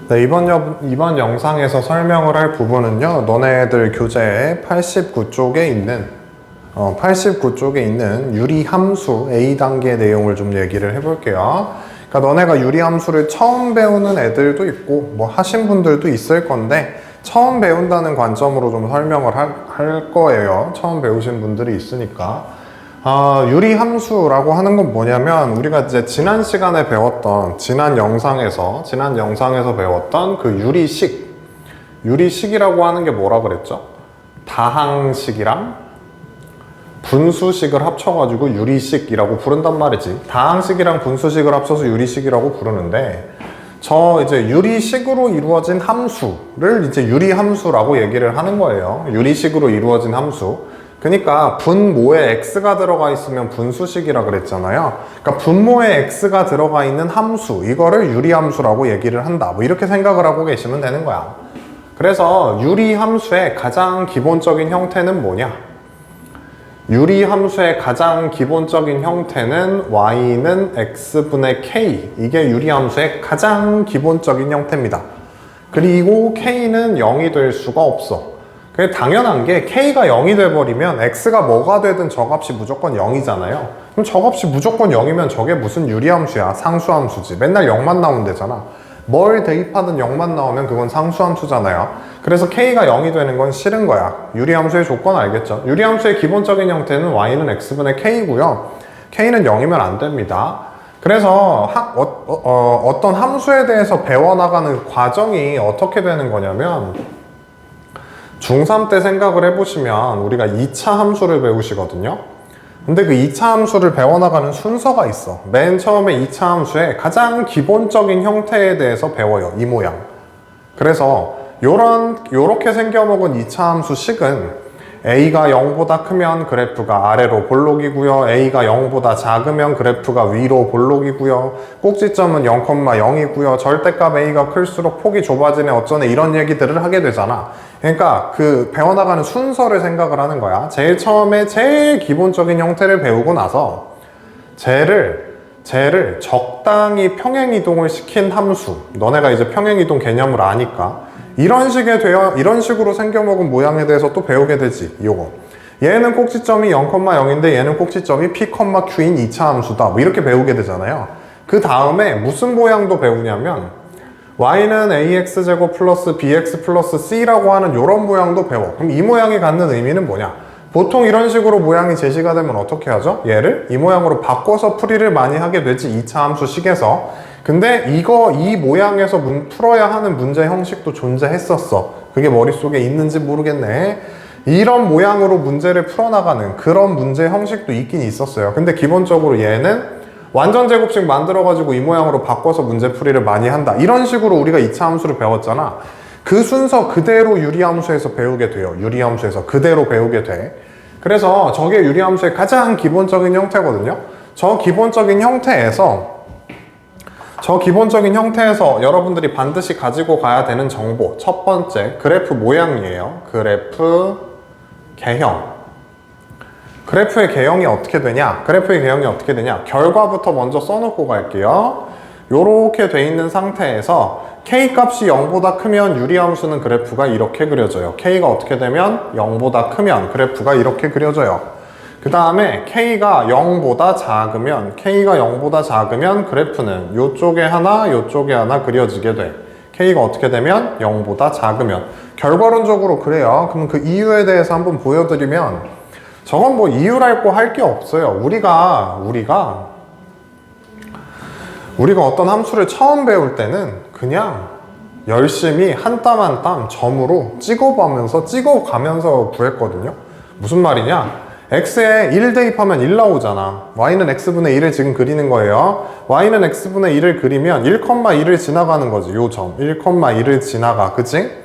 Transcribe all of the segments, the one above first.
네, 이번 영상에서 설명을 할 부분은요, 너네들 교재에 89쪽에 있는 유리함수 A단계 내용을 좀 얘기를 해볼게요. 그러니까 너네가 유리함수를 처음 배우는 애들도 있고, 뭐 하신 분들도 있을 건데, 처음 배운다는 관점으로 좀 설명을 할 거예요. 처음 배우신 분들이 있으니까. 유리함수라고 하는 건 뭐냐면 우리가 이제 지난 시간에 배웠던 지난 영상에서 배웠던 그 유리식이라고 하는 게 뭐라 그랬죠? 다항식이랑 분수식을 합쳐가지고 유리식이라고 부른단 말이지. 다항식이랑 분수식을 합쳐서 유리식이라고 부르는데 이제 유리식으로 이루어진 함수를 이제 유리함수라고 얘기를 하는 거예요. 유리식으로 이루어진 함수. 그러니까 분모에 x가 들어가 있으면 분수식이라 그랬잖아요. 그러니까 분모에 x가 들어가 있는 함수, 이거를 유리함수라고 얘기를 한다. 뭐 이렇게 생각을 하고 계시면 되는 거야. 그래서 유리함수의 가장 기본적인 형태는 뭐냐? 유리함수의 가장 기본적인 형태는 y는 x분의 k. 이게 유리함수의 가장 기본적인 형태입니다. 그리고 k는 0이 될 수가 없어. 그게 당연한 게 k가 0이 돼버리면 x가 뭐가 되든 저 값이 무조건 0이잖아요. 그럼 저 값이 무조건 0이면 저게 무슨 유리함수야? 상수함수지. 맨날 0만 나오면 되잖아. 뭘 대입하든 0만 나오면 그건 상수함수잖아요. 그래서 k가 0이 되는 건 싫은 거야. 유리함수의 조건 알겠죠? 유리함수의 기본적인 형태는 y는 x분의 k고요. k는 0이면 안 됩니다. 그래서 어떤 함수에 대해서 배워나가는 과정이 어떻게 되는 거냐면 중3 때 생각을 해보시면 우리가 2차 함수를 배우시거든요. 근데 그 2차 함수를 배워나가는 순서가 있어. 맨 처음에 2차 함수의 가장 기본적인 형태에 대해서 배워요. 이 모양. 그래서 요렇게 생겨먹은 2차 함수 식은 a가 0보다 크면 그래프가 아래로 볼록이고요. a가 0보다 작으면 그래프가 위로 볼록이고요. 꼭지점은 0,0이고요. 절대값 a가 클수록 폭이 좁아지네 어쩌네 이런 얘기들을 하게 되잖아. 그러니까 그 배워나가는 순서를 생각을 하는 거야. 제일 처음에 제일 기본적인 형태를 배우고 나서 쟤를 적당히 평행이동을 시킨 함수, 너네가 이제 평행이동 개념을 아니까 이런 식으로 생겨먹은 모양에 대해서 또 배우게 되지. 요거 얘는 꼭지점이 0,0인데 얘는 꼭지점이 p, q인 2차 함수다. 뭐 이렇게 배우게 되잖아요. 그 다음에 무슨 모양도 배우냐면 y는 ax제곱 플러스 bx 플러스 c라고 하는 이런 모양도 배워. 그럼 이 모양이 갖는 의미는 뭐냐? 보통 이런 식으로 모양이 제시가 되면 어떻게 하죠? 얘를 이 모양으로 바꿔서 풀이를 많이 하게 되지. 2차 함수 식에서. 근데 이 모양에서 풀어야 하는 문제 형식도 존재했었어. 그게 머릿속에 있는지 모르겠네. 이런 모양으로 문제를 풀어나가는 그런 문제 형식도 있긴 있었어요. 근데 기본적으로 얘는 완전 제곱식 만들어가지고 이 모양으로 바꿔서 문제풀이를 많이 한다. 이런 식으로 우리가 2차 함수를 배웠잖아. 그 순서 그대로 유리함수에서 배우게 돼요. 유리함수에서 그대로 배우게 돼. 그래서 저게 유리함수의 가장 기본적인 형태거든요. 저 기본적인 형태에서 여러분들이 반드시 가지고 가야 되는 정보, 첫 번째 그래프 모양이에요. 그래프 개형. 그래프의 개형이 어떻게 되냐? 결과부터 먼저 써놓고 갈게요. 요렇게 돼 있는 상태에서 K값이 0보다 크면 유리함수는 그래프가 이렇게 그려져요. K가 어떻게 되면 0보다 크면 그래프가 이렇게 그려져요. 그 다음에 K가 0보다 작으면 그래프는 요쪽에 하나 그려지게 돼. K가 어떻게 되면 0보다 작으면. 결과론적으로 그래요. 그럼 그 이유에 대해서 한번 보여드리면 저건 뭐 이유랄 할 게 없어요. 우리가 어떤 함수를 처음 배울 때는 그냥 열심히 한 땀 한 땀 점으로 찍어가면서 구했거든요. 무슨 말이냐? x에 1 대입하면 1 나오잖아. y는 x분의 1을 지금 그리는 거예요. y는 x분의 1을 그리면 1,1을 지나가는 거지. 요 점 1,1을 지나가. 그치?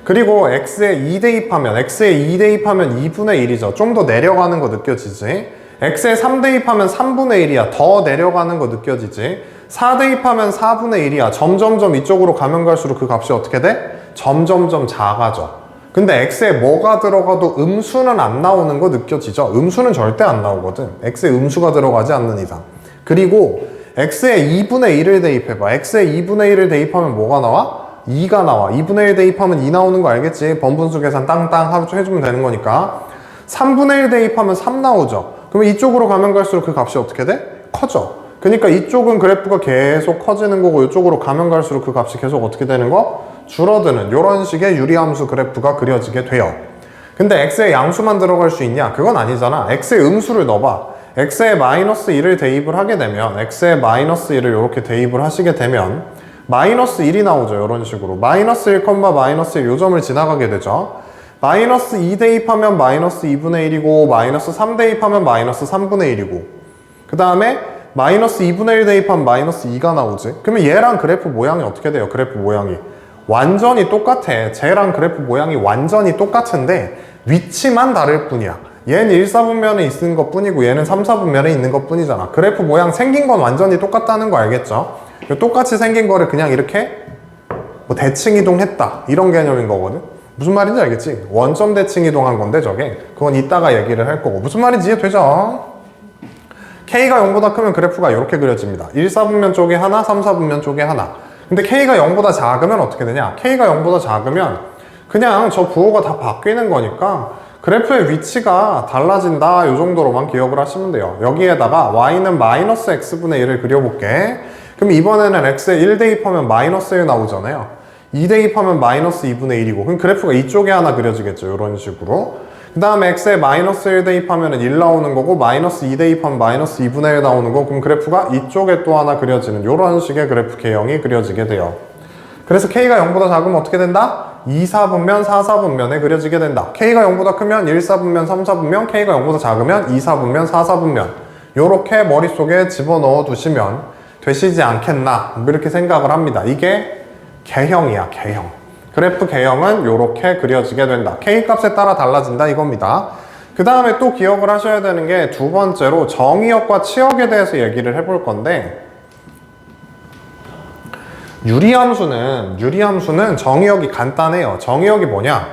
그리고 x에 2 대입하면 2분의 1이죠. 좀 더 내려가는 거 느껴지지? x에 3 대입하면 3분의 1이야. 더 내려가는 거 느껴지지? 4 대입하면 4분의 1이야. 점점점 이쪽으로 가면 갈수록 그 값이 어떻게 돼? 점점점 작아져. 근데 x에 뭐가 들어가도 음수는 안 나오는 거 느껴지죠? 음수는 절대 안 나오거든. x에 음수가 들어가지 않는 이상. 그리고 x에 2분의 1을 대입해봐. x에 2분의 1을 대입하면 뭐가 나와? 2가 나와. 2분의 1 대입하면 2 나오는 거 알겠지? 번분수 계산 땅땅 해주면 되는 거니까. 3분의 1 대입하면 3 나오죠. 그러면 이쪽으로 가면 갈수록 그 값이 어떻게 돼? 커져. 그러니까 이쪽은 그래프가 계속 커지는 거고 이쪽으로 가면 갈수록 그 값이 계속 어떻게 되는 거? 줄어드는 이런 식의 유리함수 그래프가 그려지게 돼요. 근데 x에 양수만 들어갈 수 있냐? 그건 아니잖아. x에 음수를 넣어봐. x에 마이너스 1을 대입을 하게 되면 x에 마이너스 1을 이렇게 대입을 하시게 되면 마이너스 1이 나오죠. 이런 식으로 마이너스 1, 마이너스 1 요점을 지나가게 되죠. 마이너스 2 대입하면 마이너스 2분의 1이고 마이너스 3 대입하면 마이너스 3분의 1이고 그 다음에 마이너스 2분의 1 대입하면 마이너스 2가 나오지. 그러면 얘랑 그래프 모양이 어떻게 돼요? 그래프 모양이 완전히 똑같아. 쟤랑 그래프 모양이 완전히 똑같은데 위치만 다를 뿐이야. 얘는 1, 4분면에 있는 것 뿐이고 얘는 3, 4분면에 있는 것 뿐이잖아. 그래프 모양 생긴 건 완전히 똑같다는 거 알겠죠? 똑같이 생긴 거를 그냥 이렇게 뭐 대칭 이동했다 이런 개념인 거거든. 무슨 말인지 알겠지? 원점 대칭 이동한 건데 저게 그건 이따가 얘기를 할 거고. 무슨 말인지 이해되죠? K가 0보다 크면 그래프가 이렇게 그려집니다. 1, 4분면 쪽에 하나, 3, 4분면 쪽에 하나. 근데 K가 0보다 작으면 어떻게 되냐? K가 0보다 작으면 그냥 저 부호가 다 바뀌는 거니까 그래프의 위치가 달라진다 이 정도로만 기억을 하시면 돼요. 여기에다가 y는 마이너스 x분의 1을 그려볼게. 그럼 이번에는 x에 1 대입하면 마이너스 1 나오잖아요. 2 대입하면 마이너스 2분의 1이고 그럼 그래프가 이쪽에 하나 그려지겠죠. 이런 식으로. 그 다음에 x에 마이너스 1 대입하면 1 나오는 거고 마이너스 2 대입하면 마이너스 2분의 1 나오는 거. 그럼 그래프가 이쪽에 또 하나 그려지는 이런 식의 그래프 개형이 그려지게 돼요. 그래서 K가 0보다 작으면 어떻게 된다? 2, 4분면, 4, 4분면에 그려지게 된다. K가 0보다 크면 1, 4분면, 3, 4분면, K가 0보다 작으면 2, 4분면, 4, 4분면 요렇게 머릿속에 집어넣어 두시면 되시지 않겠나 이렇게 생각을 합니다. 이게 개형이야, 개형. 그래프 개형은 요렇게 그려지게 된다. K값에 따라 달라진다 이겁니다. 그 다음에 또 기억을 하셔야 되는 게 두 번째로 정의역과 치역에 대해서 얘기를 해볼 건데 유리함수는 정의역이 간단해요. 정의역이 뭐냐?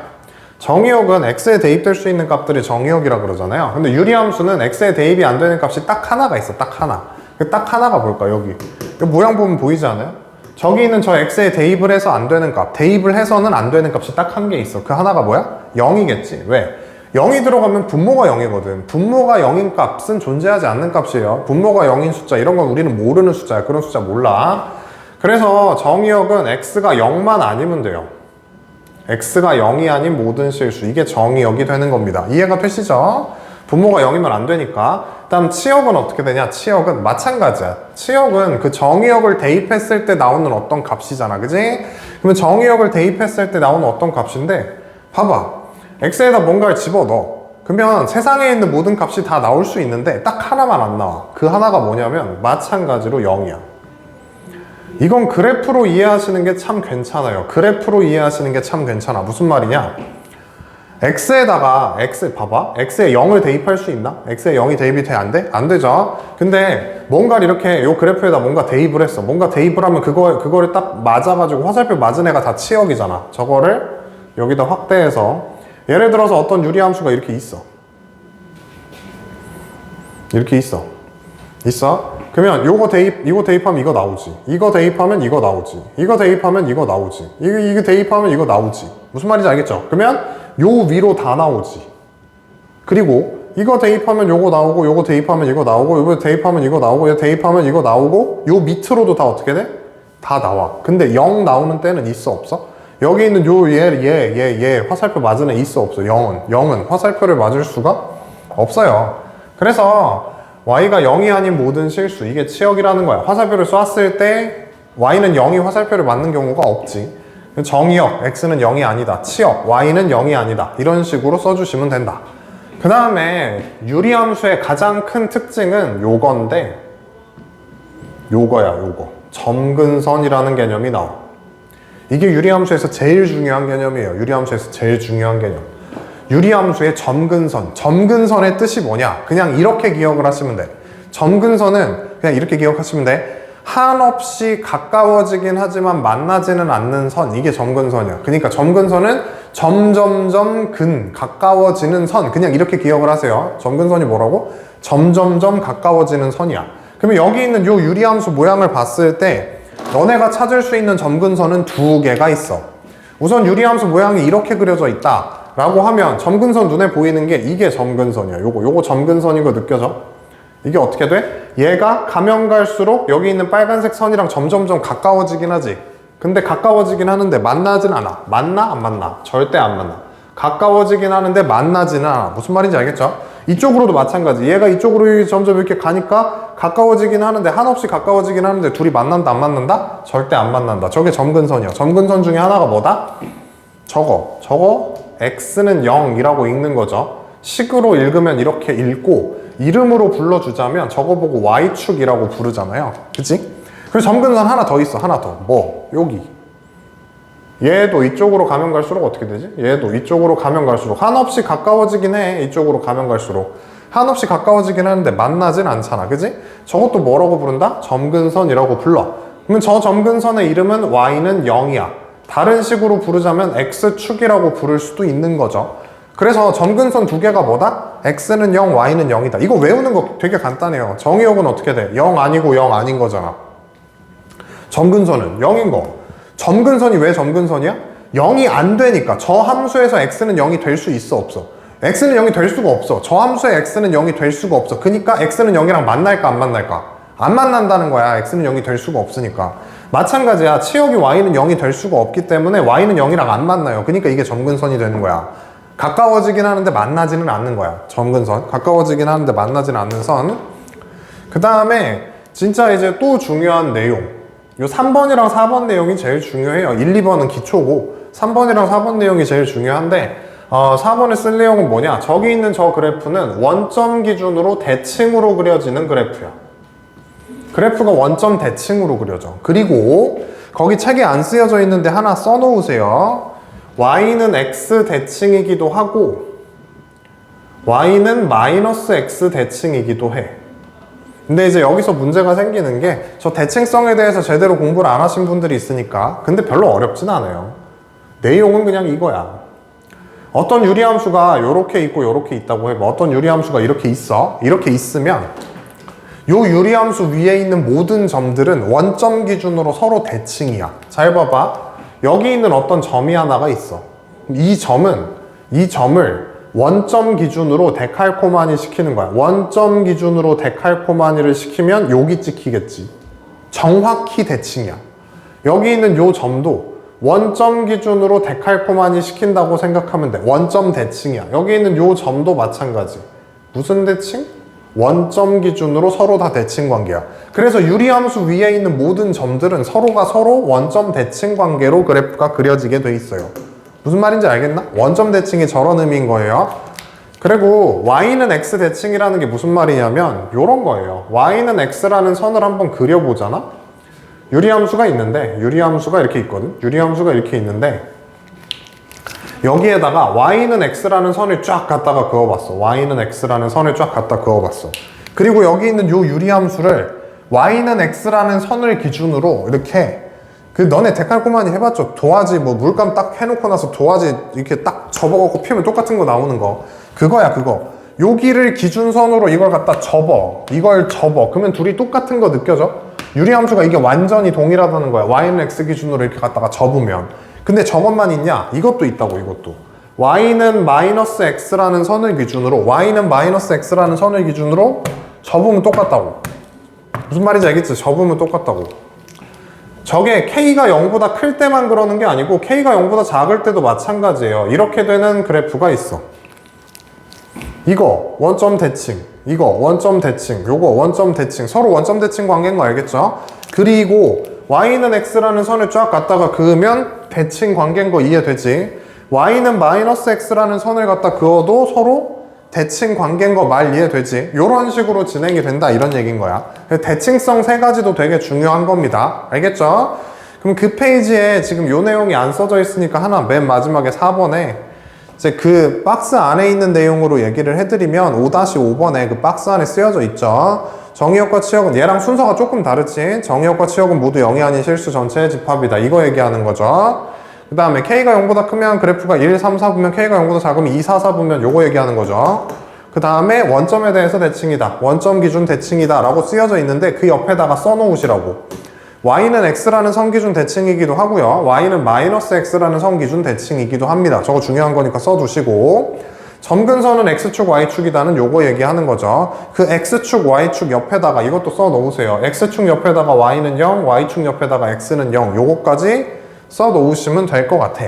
정의역은 x에 대입될 수 있는 값들이 정의역이라 그러잖아요. 근데 유리함수는 x에 대입이 안 되는 값이 딱 하나가 있어. 딱 하나. 그 딱 하나가 뭘까? 여기. 모양 보면 보이지 않아요? 저기 있는 저 x에 대입을 해서 안 되는 값, 대입을 해서는 안 되는 값이 딱 한 개 있어. 그 하나가 뭐야? 0이겠지. 왜? 0이 들어가면 분모가 0이거든. 분모가 0인 값은 존재하지 않는 값이에요. 분모가 0인 숫자 이런 건 우리는 모르는 숫자야. 그런 숫자 몰라. 그래서 정의역은 x가 0만 아니면 돼요. x가 0이 아닌 모든 실수. 이게 정의역이 되는 겁니다. 이해가 되시죠? 분모가 0이면 안 되니까. 다음 치역은 어떻게 되냐? 치역은 마찬가지야. 치역은 그 정의역을 대입했을 때 나오는 어떤 값이잖아. 그지? 그러면 정의역을 대입했을 때 나오는 어떤 값인데 봐봐. x에다 뭔가를 집어넣어. 그러면 세상에 있는 모든 값이 다 나올 수 있는데 딱 하나만 안 나와. 그 하나가 뭐냐면 마찬가지로 0이야. 이건 그래프로 이해하시는 게 참 괜찮아요. 그래프로 이해하시는 게 참 괜찮아. 무슨 말이냐? x에다가 봐봐. x에 0을 대입할 수 있나? x에 0이 대입이 돼? 안 돼? 안 되죠. 근데 뭔가를 이렇게 요 그래프에다 뭔가 대입을 했어. 뭔가 대입을 하면 그거를 딱 맞아가지고 화살표 맞은 애가 다 치역이잖아. 저거를 여기다 확대해서 예를 들어서 어떤 유리함수가 이렇게 있어. 이렇게 있어. 그러면 이거 대입하면 이거 나오지. 이거 대입하면 이거 나오지. 이거 대입하면 이거 나오지. 이거 대입하면 이거 나오지. 무슨 말인지 알겠죠? 그러면 요 위로 다 나오지. 그리고 이거 대입하면 요거 나오고, 요거 대입하면 이거 나오고, 요거 대입하면 이거 나오고, 이거 대입하면 이거 나오고, 요 밑으로도 다 어떻게 돼? 다 나와. 근데 0 나오는 때는 있어, 없어? 여기 있는 요 얘 화살표 맞은 애 있어, 없어? 0은 화살표를 맞을 수가 없어요. 그래서 y가 0이 아닌 모든 실수, 이게 치역이라는 거야. 화살표를 쏘았을 때 y는 0이 화살표를 맞는 경우가 없지. 정의역, x는 0이 아니다. 치역, y는 0이 아니다. 이런 식으로 써주시면 된다. 그 다음에 유리함수의 가장 큰 특징은 요건데 요거야. 점근선이라는 개념이 나와. 이게 유리함수에서 제일 중요한 개념이에요. 유리함수에서 제일 중요한 개념. 유리함수의 점근선. 점근선의 뜻이 뭐냐? 그냥 이렇게 기억을 하시면 돼. 점근선은 그냥 이렇게 기억하시면 돼. 한없이 가까워지긴 하지만 만나지는 않는 선. 이게 점근선이야. 그러니까 점근선은 점점점 가까워지는 선. 그냥 이렇게 기억을 하세요. 점근선이 뭐라고? 점점점 가까워지는 선이야. 그러면 여기 있는 요 유리함수 모양을 봤을 때 너네가 찾을 수 있는 점근선은 두 개가 있어. 우선 유리함수 모양이 이렇게 그려져 있다 라고 하면 점근선 눈에 보이는 게 이게 점근선이야. 요거 점근선인 거 느껴져? 이게 어떻게 돼? 얘가 가면 갈수록 여기 있는 빨간색 선이랑 점점점 가까워지긴 하지. 근데 가까워지긴 하는데 만나진 않아. 만나? 안 만나? 절대 안 만나. 가까워지긴 하는데 만나지는 않아. 무슨 말인지 알겠죠? 이쪽으로도 마찬가지. 얘가 이쪽으로 점점 이렇게 가니까 가까워지긴 하는데, 한없이 가까워지긴 하는데 둘이 만난다 안 만난다? 절대 안 만난다. 저게 점근선이야. 점근선 중에 하나가 뭐다? 저거 x는 0이라고 읽는 거죠. 식으로 읽으면 이렇게 읽고 이름으로 불러주자면 저거 보고 y축이라고 부르잖아요. 그치? 그래서 점근선 하나 더 있어. 하나 더. 뭐? 여기. 얘도 이쪽으로 가면 갈수록 어떻게 되지? 얘도 이쪽으로 가면 갈수록 한없이 가까워지긴 해. 이쪽으로 가면 갈수록 한없이 가까워지긴 하는데 만나진 않잖아. 그지? 저것도 뭐라고 부른다? 점근선이라고 불러. 그러면 저 점근선의 이름은 y는 0이야. 다른 식으로 부르자면 x축이라고 부를 수도 있는 거죠. 그래서 점근선 두 개가 뭐다? x는 0, y는 0이다. 이거 외우는 거 되게 간단해요. 정의역은 어떻게 돼? 0 아니고 0 아닌 거잖아. 점근선은 0인 거. 점근선이 왜 점근선이야? 0이 안 되니까. 저 함수에서 x는 0이 될 수 있어, 없어? x는 0이 될 수가 없어. 저 함수의 x는 0이 될 수가 없어. 그러니까 x는 0이랑 만날까 안 만날까? 안 만난다는 거야. x는 0이 될 수가 없으니까. 마찬가지야. 치역이 y는 0이 될 수가 없기 때문에 y는 0이랑 안 만나요. 그러니까 이게 점근선이 되는 거야. 가까워지긴 하는데 만나지는 않는 거야. 점근선. 가까워지긴 하는데 만나지는 않는 선. 그 다음에 진짜 이제 또 중요한 내용. 요 3번이랑 4번 내용이 제일 중요해요. 1, 2번은 기초고 3번이랑 4번 내용이 제일 중요한데 4번에 쓸 내용은 뭐냐? 저기 있는 저 그래프는 원점 기준으로 대칭으로 그려지는 그래프야. 그래프가 원점 대칭으로 그려져. 그리고 거기 책에 안 쓰여져 있는데 하나 써놓으세요. y는 x 대칭이기도 하고 y는 마이너스 x 대칭이기도 해. 근데 이제 여기서 문제가 생기는 게 저 대칭성에 대해서 제대로 공부를 안 하신 분들이 있으니까. 근데 별로 어렵진 않아요. 내용은 그냥 이거야. 어떤 유리함수가 요렇게 있고 요렇게 있다고 해. 어떤 유리함수가 이렇게 있어. 이렇게 있으면 요 유리함수 위에 있는 모든 점들은 원점 기준으로 서로 대칭이야. 잘 봐봐. 여기 있는 어떤 점이 하나가 있어. 이 점을 원점 기준으로 데칼코마니 시키는 거야. 원점 기준으로 데칼코마니를 시키면 여기 찍히겠지. 정확히 대칭이야. 여기 있는 요 점도 원점 기준으로 데칼코마니 시킨다고 생각하면 돼. 원점 대칭이야. 여기 있는 요 점도 마찬가지. 무슨 대칭? 원점 기준으로 서로 다 대칭 관계야. 그래서 유리함수 위에 있는 모든 점들은 서로가 서로 원점 대칭 관계로 그래프가 그려지게 돼 있어요. 무슨 말인지 알겠나? 원점 대칭이 저런 의미인 거예요. 그리고 y는 x 대칭이라는 게 무슨 말이냐면 요런 거예요. y는 x라는 선을 한번 그려보잖아? 유리함수가 있는데, 유리함수가 이렇게 있거든? 유리함수가 이렇게 있는데 여기에다가 y는 x라는 선을 쫙 갖다가 그어봤어. y는 x라는 선을 쫙 갖다 그어봤어. 그리고 여기 있는 요 유리함수를 y는 x라는 선을 기준으로 이렇게 너네 데칼코마니 해봤죠? 도화지 뭐 물감 딱 해놓고 나서 도화지 이렇게 딱 접어갖고 피우면 똑같은 거 나오는 거. 그거야, 그거. 여기를 기준선으로 이걸 갖다 접어. 이걸 접어. 그러면 둘이 똑같은 거 느껴져? 유리함수가 이게 완전히 동일하다는 거야. y는 x 기준으로 이렇게 갖다가 접으면. 근데 저것만 있냐? 이것도 있다고, 이것도. y는 마이너스 x라는 선을 기준으로, y는 마이너스 x라는 선을 기준으로 접으면 똑같다고. 무슨 말인지 알겠지? 접으면 똑같다고. 저게 k가 0보다 클 때만 그러는 게 아니고 k가 0보다 작을 때도 마찬가지예요. 이렇게 되는 그래프가 있어. 이거 원점 대칭, 이거 원점 대칭, 요거 원점 대칭. 서로 원점 대칭 관계인 거 알겠죠? 그리고 y는 x라는 선을 쫙 갖다가 그으면 대칭 관계인 거 이해되지? y는 마이너스 x라는 선을 갖다 그어도 서로 대칭 관계인 거 말 이해되지? 요런 식으로 진행이 된다 이런 얘기인 거야. 대칭성 세 가지도 되게 중요한 겁니다. 알겠죠? 그럼 그 페이지에 지금 요 내용이 안 써져 있으니까 하나 맨 마지막에 4번에 이제 그 박스 안에 있는 내용으로 얘기를 해드리면 5-5번에 그 박스 안에 쓰여져 있죠. 정의역과 치역은 얘랑 순서가 조금 다르지. 정의역과 치역은 모두 0이 아닌 실수 전체의 집합이다. 이거 얘기하는 거죠. 그 다음에 K가 0보다 크면 그래프가 1, 3, 4 보면 K가 0보다 작으면 2, 4, 4 보면 요거 얘기하는 거죠. 그 다음에 원점에 대해서 대칭이다. 원점 기준 대칭이다 라고 쓰여져 있는데 그 옆에다가 써놓으시라고. y는 x라는 선기준 대칭이기도 하고요. y는 마이너스 x라는 선기준 대칭이기도 합니다. 저거 중요한 거니까 써두시고, 점근선은 x축, y축이다는 요거 얘기하는 거죠. 그 x축, y축 옆에다가 이것도 써놓으세요. x축 옆에다가 y는 0, y축 옆에다가 x는 0. 요거까지 써놓으시면 될 것 같아.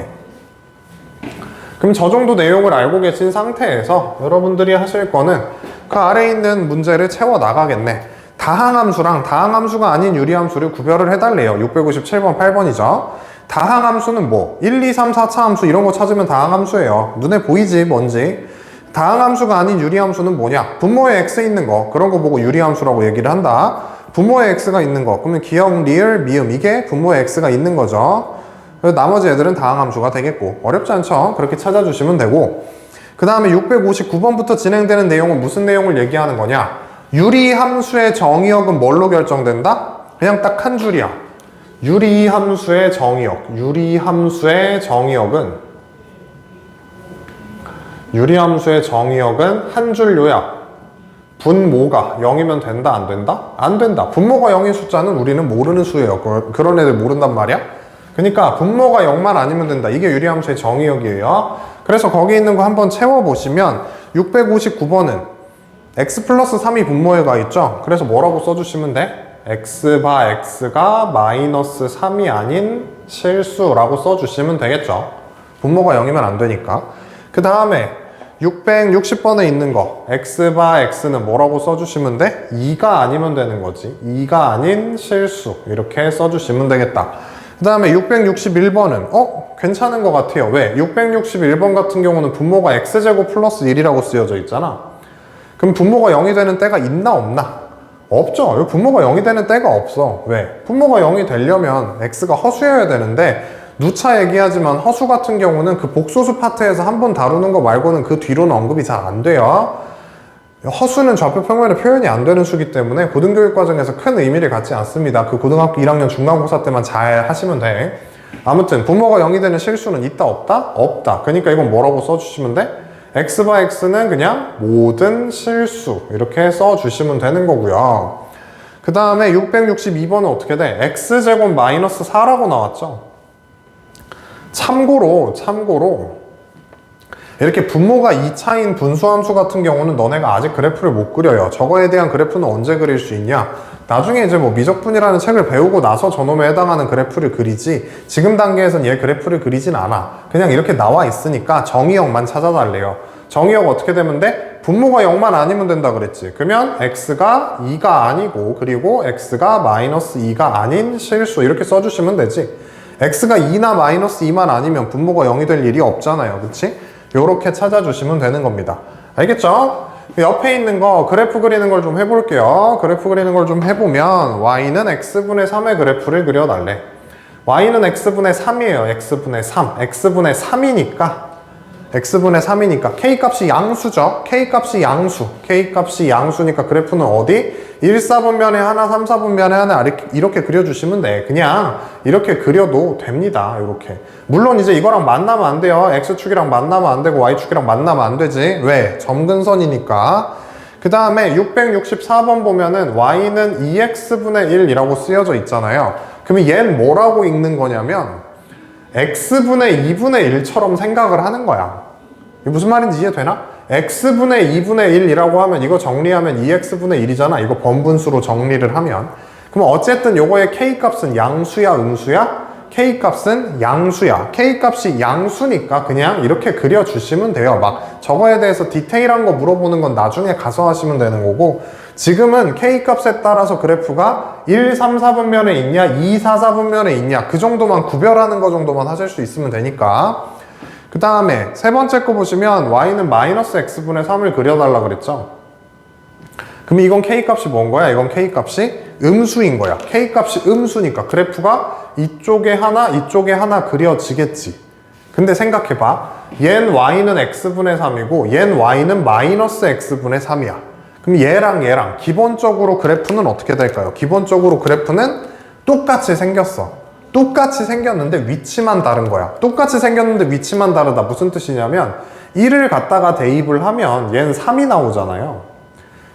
그럼 저 정도 내용을 알고 계신 상태에서 여러분들이 하실 거는 그 아래에 있는 문제를 채워 나가겠네. 다항함수랑 다항함수가 아닌 유리함수를 구별을 해달래요. 657번, 8번이죠. 다항함수는 뭐 1, 2, 3, 4차 함수 이런 거 찾으면 다항함수예요. 눈에 보이지 뭔지. 다항함수가 아닌 유리함수는 뭐냐? 분모에 x 있는 거 그런 거 보고 유리함수라고 얘기를 한다. 분모에 x가 있는 거 그러면 기억, 리을, 미음 이게 분모에 x가 있는 거죠. 그래서 나머지 애들은 다항함수가 되겠고 어렵지 않죠? 그렇게 찾아주시면 되고 그 다음에 659번부터 진행되는 내용은 무슨 내용을 얘기하는 거냐? 유리함수의 정의역은 뭘로 결정된다? 그냥 딱 한 줄이야. 유리함수의 정의역. 유리함수의 정의역은 한 줄 요약. 분모가 0이면 된다, 안 된다? 안 된다. 분모가 0인 숫자는 우리는 모르는 수예요. 그런 애들 모른단 말이야? 그러니까 분모가 0만 아니면 된다. 이게 유리함수의 정의역이에요. 그래서 거기 있는 거 한번 채워보시면 659번은 x 플러스 3이 분모에 가 있죠? 그래서 뭐라고 써주시면 돼? x바 x가 마이너스 3이 아닌 실수라고 써주시면 되겠죠? 분모가 0이면 안 되니까. 그 다음에 660번에 있는 거 x바 x는 뭐라고 써주시면 돼? 2가 아니면 되는 거지. 2가 아닌 실수 이렇게 써주시면 되겠다. 그 다음에 661번은 괜찮은 것 같아요. 왜? 661번 같은 경우는 분모가 x제곱 플러스 1이라고 쓰여져 있잖아. 그럼 분모가 0이 되는 때가 있나 없나? 없죠. 분모가 0이 되는 때가 없어. 왜? 분모가 0이 되려면 x가 허수여야 되는데 누차 얘기하지만 허수 같은 경우는 그 복소수 파트에서 한번 다루는 거 말고는 그 뒤로는 언급이 잘 안 돼요. 허수는 좌표 평면에 표현이 안 되는 수기 때문에 고등교육 과정에서 큰 의미를 갖지 않습니다. 그 고등학교 1학년 중간고사 때만 잘 하시면 돼. 아무튼 분모가 0이 되는 실수는 있다 없다? 없다. 그러니까 이건 뭐라고 써주시면 돼? x바 x는 그냥 모든 실수 이렇게 써주시면 되는 거고요. 그 다음에 662번은 어떻게 돼? x제곱 마이너스 4라고 나왔죠. 참고로 이렇게 분모가 2차인 분수함수 같은 경우는 너네가 아직 그래프를 못 그려요. 저거에 대한 그래프는 언제 그릴 수 있냐? 나중에 이제 뭐 미적분이라는 책을 배우고 나서 저놈에 해당하는 그래프를 그리지 지금 단계에선 얘 그래프를 그리진 않아. 그냥 이렇게 나와 있으니까 정의역만 찾아달래요. 정의역 어떻게 되면 돼? 분모가 0만 아니면 된다 그랬지. 그러면 x가 2가 아니고 그리고 x가 마이너스 2가 아닌 실수 이렇게 써주시면 되지. x가 2나 마이너스 2만 아니면 분모가 0이 될 일이 없잖아요. 그치? 요렇게 찾아주시면 되는 겁니다. 알겠죠? 옆에 있는 거 그래프 그리는 걸 좀 해볼게요. 그래프 그리는 걸 좀 해보면 y는 x분의 3의 그래프를 그려달래. y는 x분의 3이에요. x분의 3. x분의 3이니까 k값이 양수죠. k값이 양수니까 그래프는 어디? 1, 4분면에 하나, 3, 4분면에 하나 이렇게 그려주시면 돼. 그냥 이렇게 그려도 됩니다. 이렇게. 물론 이제 이거랑 만나면 안 돼요. x축이랑 만나면 안 되고 y축이랑 만나면 안 되지. 왜? 점근선이니까. 그 다음에 664번 보면은 y는 2x분의 1이라고 쓰여져 있잖아요. 그러면 얘는 뭐라고 읽는 거냐면 x분의 2분의 1처럼 생각을 하는 거야. 이게 무슨 말인지 이해되나? x분의 2분의 1이라고 하면 이거 정리하면 2x분의 1이잖아. 이거 번분수로 정리를 하면. 그럼 어쨌든 요거의 k값은 양수야, 음수야? k값은 양수야. k값이 양수니까 그냥 이렇게 그려주시면 돼요. 막 저거에 대해서 디테일한 거 물어보는 건 나중에 가서 하시면 되는 거고 지금은 k값에 따라서 그래프가 1, 3, 4분면에 있냐 2, 4, 4분면에 있냐 그 정도만 구별하는 거 정도만 하실 수 있으면 되니까. 그 다음에 세 번째 거 보시면 y는 마이너스 x분의 3을 그려달라 그랬죠. 그럼 이건 k값이 뭔 거야? 이건 k값이 음수인 거야. k값이 음수니까 그래프가 이쪽에 하나 그려지겠지. 근데 생각해봐. 얜 y는 x분의 3이고 얜 y는 마이너스 x분의 3이야. 그럼 얘랑 기본적으로 그래프는 어떻게 될까요? 기본적으로 그래프는 똑같이 생겼어. 똑같이 생겼는데 위치만 다른 거야. 똑같이 생겼는데 위치만 다르다. 무슨 뜻이냐면 1을 갖다가 대입을 하면 얘는 3이 나오잖아요.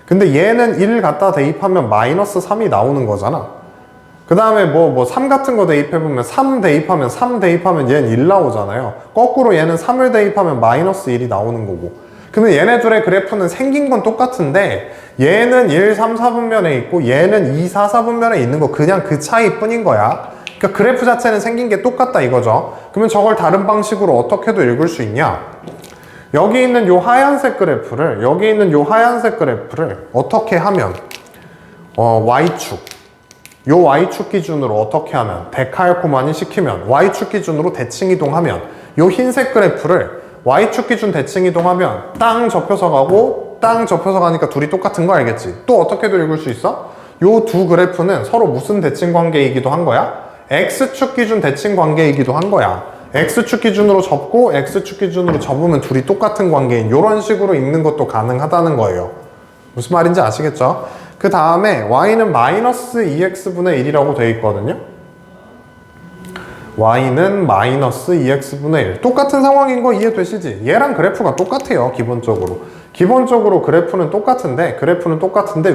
근데 얘는 1을 갖다 대입하면 마이너스 3이 나오는 거잖아. 그 다음에 3 같은 거 대입해보면 3 대입하면 얘는 1 나오잖아요. 거꾸로 얘는 3을 대입하면 마이너스 1이 나오는 거고. 그러면 얘네들의 그래프는 생긴 건 똑같은데 얘는 1, 3, 4분면에 있고 얘는 2, 4, 4분면에 있는 거 그냥 그 차이 뿐인 거야. 그러니까 그래프 자체는 생긴 게 똑같다 이거죠. 그러면 저걸 다른 방식으로 어떻게도 읽을 수 있냐? 여기 있는 요 하얀색 그래프를 어떻게 하면 Y축 요 Y축 기준으로 어떻게 하면 데칼코마니 시키면 Y축 기준으로 대칭 이동하면 요 흰색 그래프를 Y축 기준 대칭 이동하면 땅 접혀서 가고 땅 접혀서 가니까 둘이 똑같은 거 알겠지? 또 어떻게도 읽을 수 있어? 요 두 그래프는 서로 무슨 대칭 관계이기도 한 거야? X축 기준 대칭 관계이기도 한 거야. X축 기준으로 접고 X축 기준으로 접으면 둘이 똑같은 관계인 이런 식으로 읽는 것도 가능하다는 거예요. 무슨 말인지 아시겠죠? 그 다음에 Y는 마이너스 2X분의 1이라고 되어 있거든요. Y는 마이너스 2X분의 1. 똑같은 상황인 거 이해되시지? 얘랑 그래프가 똑같아요, 기본적으로. 기본적으로 그래프는 똑같은데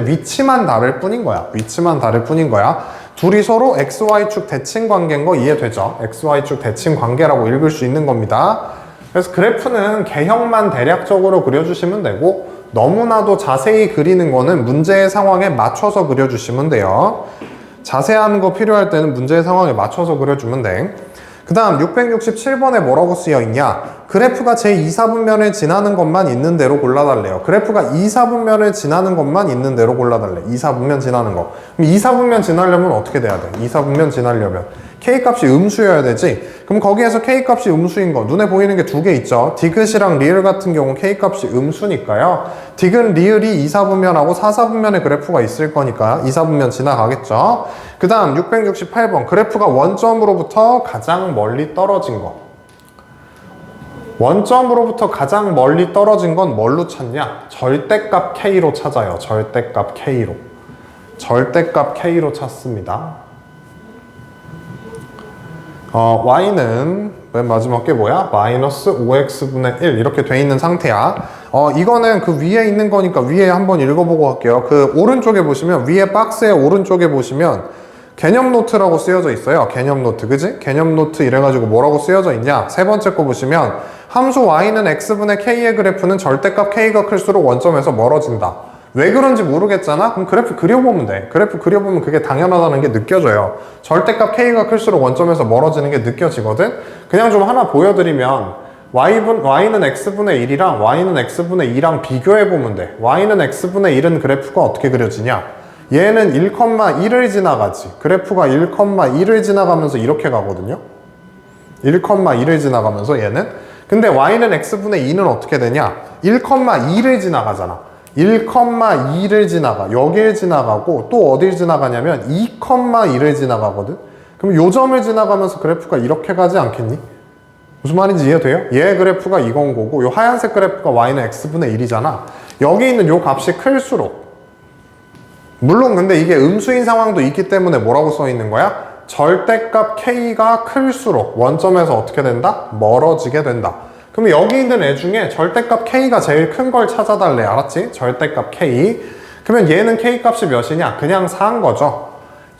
위치만 다를 뿐인 거야. 둘이 서로 XY축 대칭 관계인 거 이해되죠? XY축 대칭 관계라고 읽을 수 있는 겁니다. 그래서 그래프는 개형만 대략적으로 그려주시면 되고 너무나도 자세히 그리는 거는 문제의 상황에 맞춰서 그려주시면 돼요. 자세한 거 필요할 때는 문제의 상황에 맞춰서 그려주면 돼. 그 다음 667번에 뭐라고 쓰여있냐? 그래프가 제2사분면을 지나는 것만 있는 대로 골라달래요. 그래프가 2사분면을 지나는 것만 있는 대로 골라달래. 2사분면 지나는 거. 그럼 2사분면 지나려면 어떻게 돼야 돼? 2사분면 지나려면 K값이 음수여야 되지? 그럼 거기에서 K값이 음수인 거 눈에 보이는 게 두 개 있죠? 디귿이랑 리을 같은 경우 K값이 음수니까요. 디귿, 리을이 2사분면하고 4사분면의 그래프가 있을 거니까 2사분면 지나가겠죠? 그 다음 668번 그래프가 원점으로부터 가장 멀리 떨어진 거. 원점으로부터 가장 멀리 떨어진 건 뭘로 찾냐? 절대값 K로 찾아요. 절대값 K로 찾습니다. Y는 맨 마지막 게 뭐야? 마이너스 5X분의 1 이렇게 돼 있는 상태야. 이거는 그 위에 있는 거니까 위에 한번 읽어보고 갈게요. 그 오른쪽에 보시면 위에 박스의 오른쪽에 보시면 개념 노트라고 쓰여져 있어요. 개념 노트, 그지? 개념 노트 이래가지고 뭐라고 쓰여져 있냐? 세 번째 거 보시면 함수 Y는 X분의 K의 그래프는 절대값 K가 클수록 원점에서 멀어진다. 왜 그런지 모르겠잖아? 그럼 그래프 그려보면 돼. 그래프 그려보면 그게 당연하다는 게 느껴져요. 절대값 K가 클수록 원점에서 멀어지는 게 느껴지거든? 그냥 좀 하나 보여드리면 Y는 X분의 1이랑 Y는 X분의 2랑 비교해보면 돼. Y는 X분의 1은 그래프가 어떻게 그려지냐? 얘는 1,1을 지나가지. 그래프가 1,1을 지나가면서 이렇게 가거든요? 1,1을 지나가면서 얘는? 근데 Y는 X분의 2는 어떻게 되냐? 1,2를 지나가잖아. 1,2를 지나가. 여길 지나가고 또 어딜 지나가냐면 2,2를 지나가거든? 그럼 요 점을 지나가면서 그래프가 이렇게 가지 않겠니? 무슨 말인지 이해돼요? 얘 그래프가 이건 거고 요 하얀색 그래프가 Y는 X분의 1이잖아. 여기 있는 요 값이 클수록 물론 근데 이게 음수인 상황도 있기 때문에 뭐라고 써 있는 거야? 절대값 K가 클수록 원점에서 어떻게 된다? 멀어지게 된다. 그럼 여기 있는 애 중에 절대값 K가 제일 큰 걸 찾아달래. 알았지? 절대값 K. 그러면 얘는 K값이 몇이냐? 그냥 4인 거죠.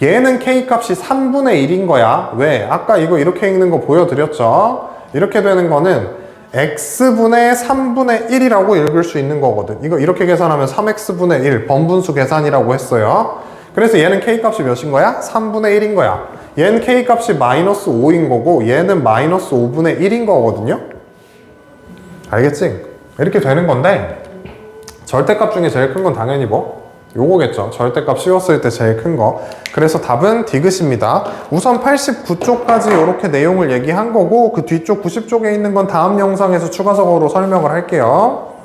얘는 K값이 3분의 1인 거야. 왜? 아까 이거 이렇게 읽는 거 보여드렸죠? 이렇게 되는 거는 X분의 3분의 1이라고 읽을 수 있는 거거든. 이거 이렇게 계산하면 3X분의 1 번분수 계산이라고 했어요. 그래서 얘는 K값이 몇인 거야? 3분의 1인 거야. 얘는 K값이 마이너스 5인 거고 얘는 마이너스 5분의 1인 거거든요. 알겠지? 이렇게 되는 건데 절대값 중에 제일 큰 건 당연히 요거겠죠. 절대값 씌웠을 때 제일 큰 거. 그래서 답은 디귿입니다. 우선 89쪽까지 이렇게 내용을 얘기한 거고 그 뒤쪽 90쪽에 있는 건 다음 영상에서 추가적으로 설명을 할게요.